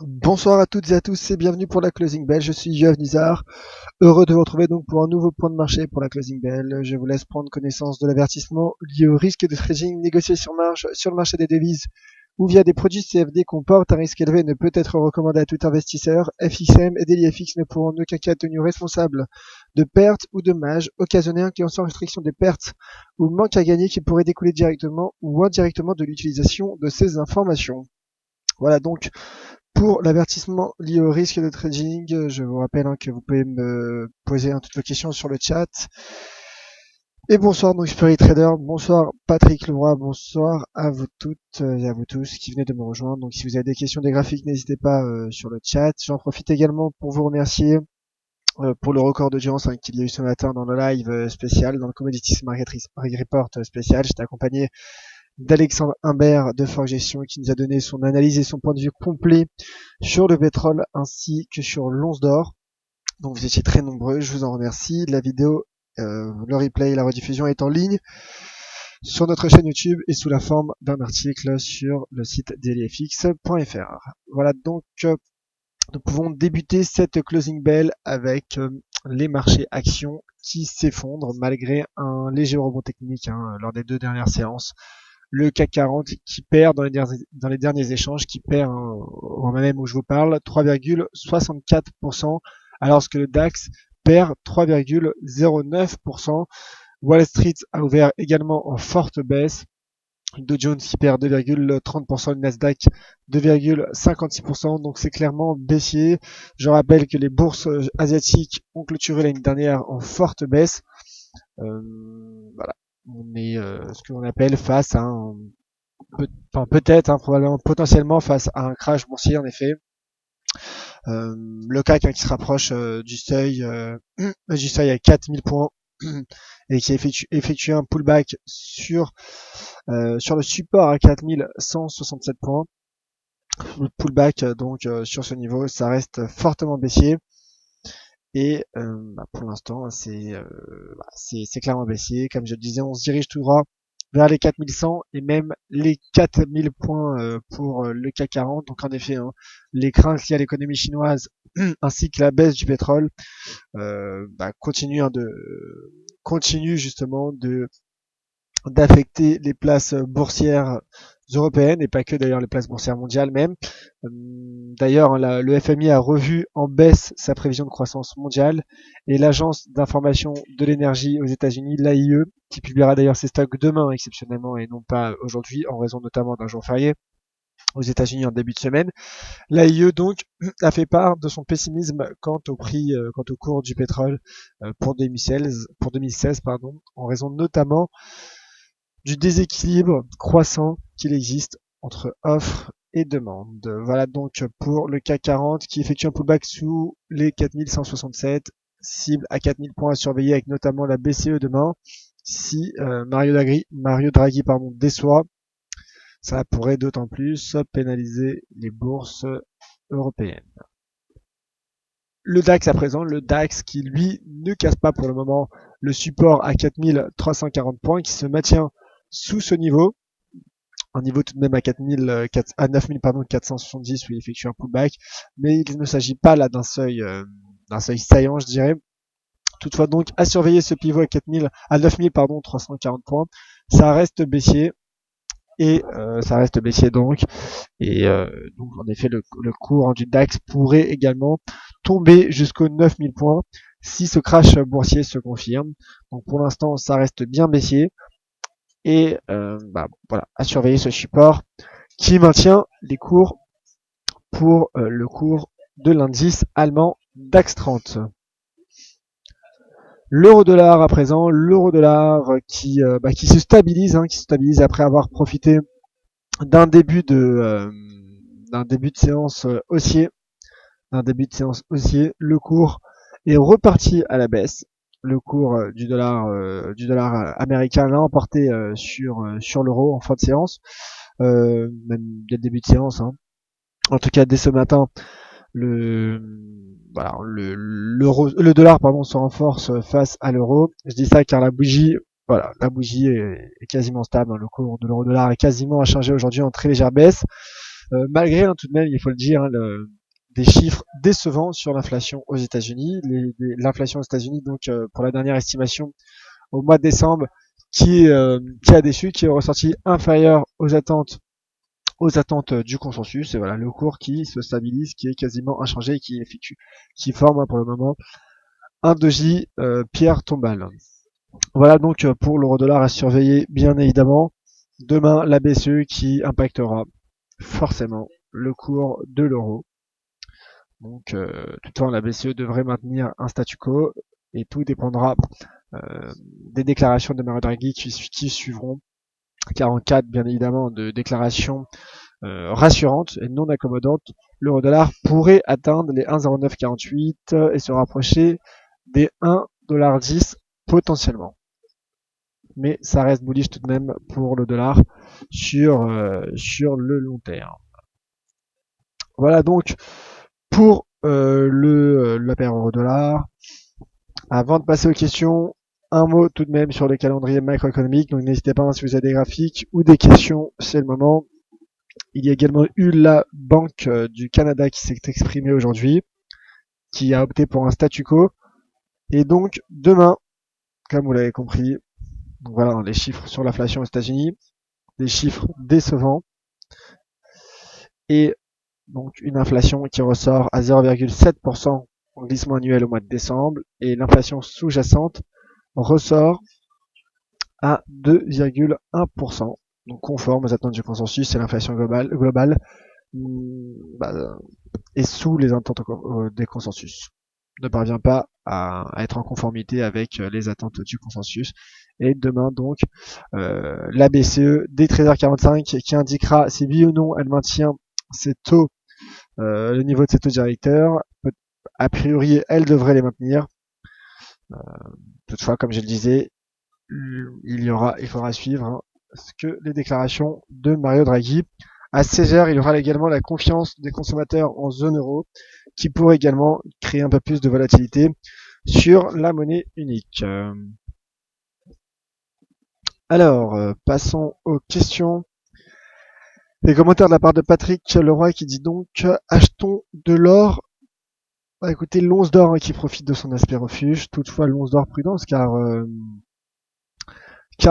Bonsoir à toutes et à tous et bienvenue pour la Closing Bell. Je suis Yoav Nizar, heureux de vous retrouver donc pour un nouveau point de marché pour la Closing Bell. Je vous laisse prendre connaissance de l'avertissement lié au risque de trading négocié sur marge sur le marché des devises ou via des produits CFD comportent un risque élevé et ne peut être recommandé à tout investisseur. FXM et DailyFX ne pourront en aucun cas être tenus responsables de pertes ou dommages occasionnés incluant sans restriction des pertes ou manques à gagner qui pourraient découler directement ou indirectement de l'utilisation de ces informations. Voilà donc pour l'avertissement lié au risque de trading. Je vous rappelle que vous pouvez me poser toutes vos questions sur le chat. Et bonsoir donc Spirit Trader, bonsoir Patrick Leroy, bonsoir à vous toutes et à vous tous qui venez de me rejoindre. Donc si vous avez des questions des graphiques, n'hésitez pas sur le chat. J'en profite également pour vous remercier pour le record d'audience qu'il y a eu ce matin dans le live spécial, dans le Commodities Market Report spécial. J'étais accompagné d'Alexandre Humbert de Fort Gestion qui nous a donné son analyse et son point de vue complet sur le pétrole ainsi que sur l'once d'or. Donc vous étiez très nombreux, je vous en remercie. La vidéo, le replay, la rediffusion est en ligne sur notre chaîne YouTube et sous la forme d'un article sur le site dailyfx.fr. Voilà donc nous pouvons débuter cette closing bell avec les marchés actions qui s'effondrent malgré un léger rebond technique lors des deux dernières séances. Le CAC 40 qui perd dans les derniers échanges, qui perd au moment même où je vous parle 3,64%, alors que le DAX perd 3,09%. Wall Street a ouvert également en forte baisse. Dow Jones qui perd 2,30%, le Nasdaq 2,56%, donc c'est clairement baissier. Je rappelle que les bourses asiatiques ont clôturé l'année dernière en forte baisse. Voilà, on est ce que l'on appelle face à un peut-être, probablement, potentiellement face à un crash boursier en effet. Le CAC qui se rapproche du seuil à 4000 points et qui effectue un pullback sur le support à 4167 points. Le pullback donc sur ce niveau, ça reste fortement baissier. Et pour l'instant, c'est clairement baissier. Comme je le disais, on se dirige tout droit vers les 4100 et même les 4000 points pour le CAC 40. Donc en effet, les craintes liées à l'économie chinoise ainsi que la baisse du pétrole continuent justement d'affecter les places boursières européennes et pas que d'ailleurs les places boursières mondiales même. D'ailleurs, le FMI a revu en baisse sa prévision de croissance mondiale et l'agence d'information de l'énergie aux États-Unis, l'AIE, qui publiera d'ailleurs ses stocks demain exceptionnellement et non pas aujourd'hui en raison notamment d'un jour férié aux États-Unis en début de semaine. L'AIE donc a fait part de son pessimisme quant au cours du pétrole pour 2016 en raison notamment du déséquilibre croissant qu'il existe entre offre et demande. Voilà donc pour le CAC 40 qui effectue un pullback sous les 4167, cible à 4000 points à surveiller avec notamment la BCE demain. Si Mario Draghi déçoit, ça pourrait d'autant plus pénaliser les bourses européennes. Le DAX à présent, le DAX qui lui ne casse pas pour le moment le support à 4340 points, qui se maintient sous ce niveau, un niveau tout de même à 9470 où il effectue un pullback, mais il ne s'agit pas là d'un seuil saillant, je dirais. Toutefois donc à surveiller ce pivot à 9340 points, ça reste baissier et donc en effet le cours du DAX pourrait également tomber jusqu'aux 9000 points si ce crash boursier se confirme. Donc pour l'instant ça reste bien baissier. Et voilà, à surveiller ce support qui maintient les cours pour le cours de l'indice allemand DAX 30. L'euro-dollar à présent, l'euro-dollar qui se stabilise, après avoir profité d'un début de séance haussier, le cours est reparti à la baisse. Le cours du dollar américain l'a emporté sur l'euro en fin de séance, même dès le début de séance. En tout cas, dès ce matin, le dollar se renforce face à l'euro. Je dis ça car la bougie est quasiment stable. Le cours de l'euro dollar est quasiment inchangé aujourd'hui en très légère baisse. Malgré tout de même, il faut le dire, des chiffres décevants sur l'inflation aux États-Unis. L'inflation aux États-Unis, donc pour la dernière estimation au mois de décembre, qui a déçu, qui est ressorti inférieur aux attentes du consensus. Et voilà, le cours qui se stabilise, qui est quasiment inchangé, et qui forme pour le moment un doji pierre tombale. Voilà donc pour l'euro-dollar à surveiller, bien évidemment. Demain, la BCE qui impactera forcément le cours de l'euro. Donc, toutefois, la BCE devrait maintenir un statu quo et tout dépendra des déclarations de Mario Draghi qui suivront. Car en cas, bien évidemment, de déclarations rassurantes et non accommodantes, l'euro-dollar pourrait atteindre les 1,0948 et se rapprocher des 1,10$ potentiellement. Mais ça reste bullish tout de même pour le dollar sur le long terme. Voilà donc pour la paire euro-dollar. Avant de passer aux questions, un mot tout de même sur le calendrier macroéconomique. Donc n'hésitez pas, si vous avez des graphiques ou des questions, c'est le moment. Il y a également eu la Banque du Canada qui s'est exprimée aujourd'hui, qui a opté pour un statu quo. Et donc demain, comme vous l'avez compris, donc voilà les chiffres sur l'inflation aux États-Unis, des chiffres décevants et donc une inflation qui ressort à 0,7% en glissement annuel au mois de décembre et l'inflation sous-jacente ressort à 2,1%, donc conforme aux attentes du consensus et l'inflation globale est sous les attentes des consensus. Ne parvient pas à être en conformité avec les attentes du consensus. Et demain donc, la BCE dès 13h45 qui indiquera si oui ou non elle maintient ses taux, le niveau de ses taux directeurs. A priori, elle devrait les maintenir. Toutefois, comme je le disais, il faudra suivre ce que les déclarations de Mario Draghi. À 16h, il y aura également la confiance des consommateurs en zone euro qui pourrait également créer un peu plus de volatilité sur la monnaie unique. Alors, passons aux questions. Les commentaires de la part de Patrick Leroy qui dit donc achetons de l'or. Bah, écoutez, l'once d'or qui profite de son aspect refuge. Toutefois, l'once d'or prudence car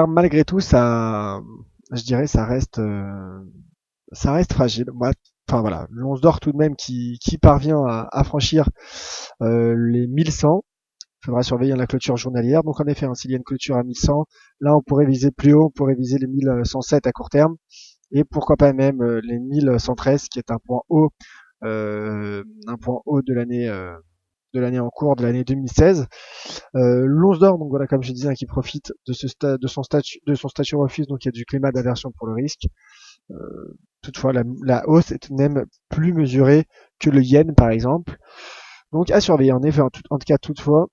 malgré tout, je dirais, ça reste fragile. Enfin voilà, l'once d'or tout de même qui parvient à franchir les 1100. Il faudra surveiller la clôture journalière. Donc en effet, s'il y a une clôture à 1100, là on pourrait viser plus haut, on pourrait viser les 1107 à court terme. Et pourquoi pas même les 1113 qui est un point haut de l'année en cours, de l'année 2016. L'once d'or, donc voilà, comme je disais, qui profite de son statut refuge, donc il y a du climat d'aversion pour le risque. Toutefois, la hausse est tout de même plus mesurée que le yen, par exemple. Donc à surveiller. En effet, en tout cas, toutefois,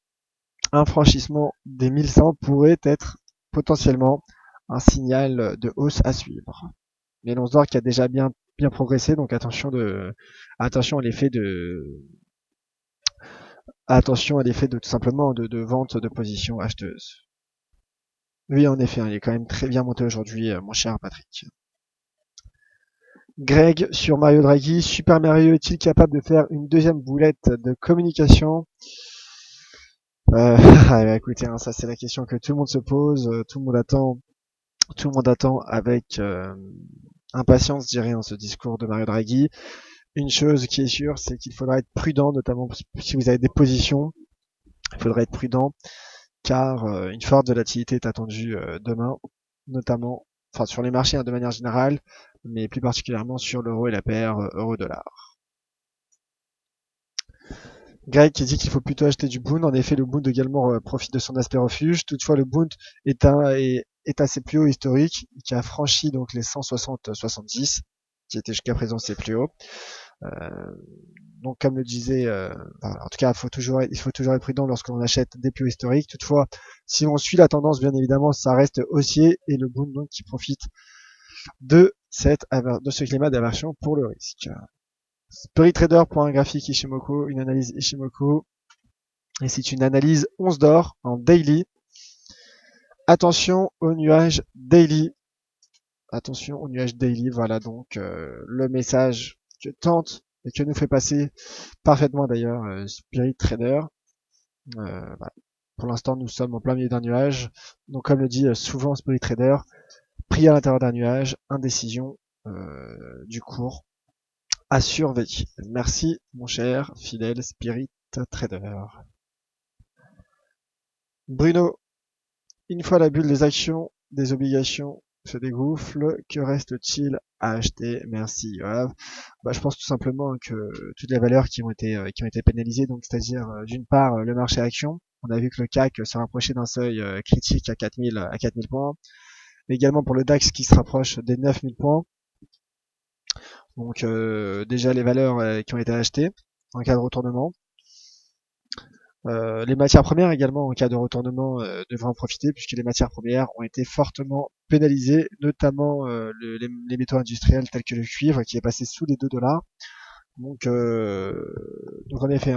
un franchissement des 1100 pourrait être potentiellement un signal de hausse à suivre. Mais l'once d'or qui a déjà bien progressé, donc attention à l'effet de tout simplement de vente de position acheteuse. Oui, en effet, il est quand même très bien monté aujourd'hui, mon cher Patrick. Greg sur Mario Draghi, Super Mario est-il capable de faire une deuxième boulette de communication? Écoutez, ça c'est la question que tout le monde se pose, tout le monde attend avec impatience, je dirais, ce discours de Mario Draghi. Une chose qui est sûre, c'est qu'il faudra être prudent, notamment si vous avez des positions. Il faudra être prudent, car une forte volatilité est attendue demain, notamment, enfin sur les marchés de manière générale, mais plus particulièrement sur l'euro et la paire euro-dollar. Greg qui dit qu'il faut plutôt acheter du Bund. En effet, le Bund également profite de son aspect refuge. Toutefois, le Bund est à ses plus hauts historiques, qui a franchi donc les 160-70, qui étaient jusqu'à présent ses plus hauts. Donc, comme le disait, en tout cas, il faut toujours être prudent lorsque l'on achète des plus hauts historiques. Toutefois, si on suit la tendance, bien évidemment, ça reste haussier et le Bund donc qui profite de ce climat d'aversion pour le risque. Spirit Trader pour un graphique Ishimoku, une analyse Ishimoku, et c'est une analyse once d'or en daily. Attention aux nuages daily attention au nuage daily. Voilà donc le message que tente et que nous fait passer parfaitement d'ailleurs Spirit Trader. Voilà. Pour l'instant, nous sommes en plein milieu d'un nuage. Donc, comme le dit souvent Spirit Trader, pris à l'intérieur d'un nuage, indécision du cours à surveiller. Merci, mon cher fidèle Spirit Trader. Bruno, une fois la bulle des actions, des obligations se dégoufle, que reste-t-il à acheter? Merci, Yoav. Je pense tout simplement que toutes les valeurs qui ont été pénalisées, donc c'est-à-dire d'une part le marché action, on a vu que le CAC se rapprochait d'un seuil critique à 4000 points, mais également pour le DAX qui se rapproche des 9000 points. Donc déjà les valeurs qui ont été achetées en cas de retournement. Les matières premières également en cas de retournement devraient en profiter puisque les matières premières ont été fortement pénalisées, notamment les métaux industriels tels que le cuivre qui est passé sous les 2 $. Donc en effet,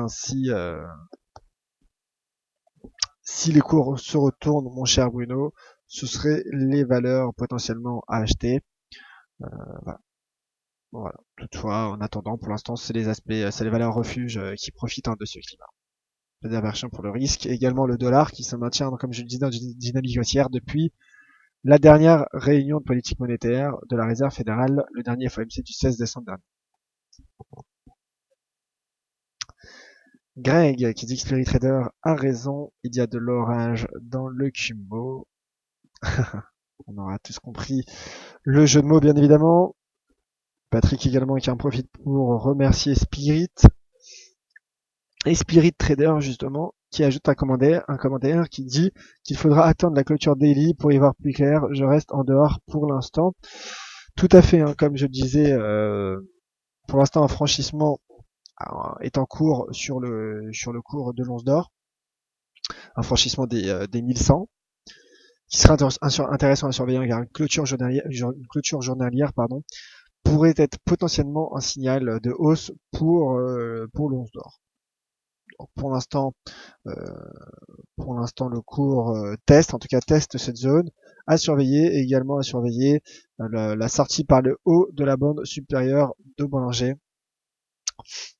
si les cours se retournent, mon cher Bruno, ce seraient les valeurs potentiellement à acheter. Voilà. Voilà. Toutefois, en attendant, pour l'instant, c'est les valeurs refuges qui profitent de ce climat. La diversion pour le risque, et également le dollar qui se maintient, comme je le disais, dans une dynamique haussière depuis la dernière réunion de politique monétaire de la Réserve fédérale, le dernier FOMC du 16 décembre dernier. Greg qui dit que Spirit Trader a raison, il y a de l'orage dans le Kumbo. On aura tous compris le jeu de mots bien évidemment. Patrick également qui en profite pour remercier Spirit. Et Spirit Trader justement qui ajoute un commentaire qui dit qu'il faudra attendre la clôture daily pour y voir plus clair. Je reste en dehors pour l'instant. Tout à fait, comme je le disais, pour l'instant un franchissement est en cours sur le cours de l'once d'or, un franchissement des 1100, qui serait intéressant à surveiller car une clôture journalière pourrait être potentiellement un signal de hausse pour l'once d'or. Pour l'instant, le cours teste cette zone à surveiller et également à surveiller la sortie par le haut de la bande supérieure de Bollinger.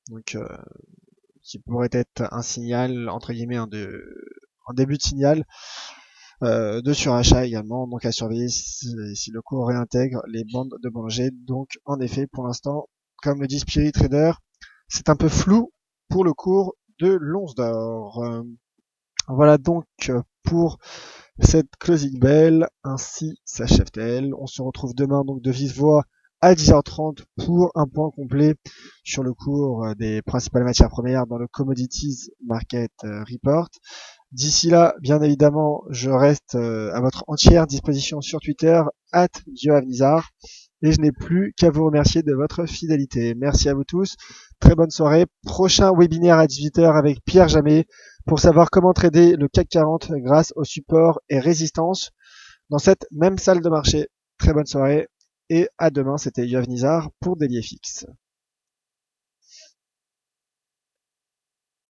Donc, qui pourrait être un signal entre guillemets un début de signal de surachat également. Donc, à surveiller si le cours réintègre les bandes de Bollinger. Donc, en effet, pour l'instant, comme le dit Spirit Trader, c'est un peu flou pour le cours de l'once d'or. Voilà donc pour cette closing bell, ainsi s'achève-t-elle. On se retrouve demain donc de vive voix à 10h30 pour un point complet sur le cours des principales matières premières dans le Commodities Market Report. D'ici là, bien évidemment, je reste à votre entière disposition sur Twitter, @dioavnizar, et je n'ai plus qu'à vous remercier de votre fidélité. Merci à vous tous, très bonne soirée. Prochain webinaire à 18h avec Pierre Jamet pour savoir comment trader le CAC 40 grâce aux supports et résistances dans cette même salle de marché. Très bonne soirée et à demain, c'était Yoav Nizar pour DailyFX.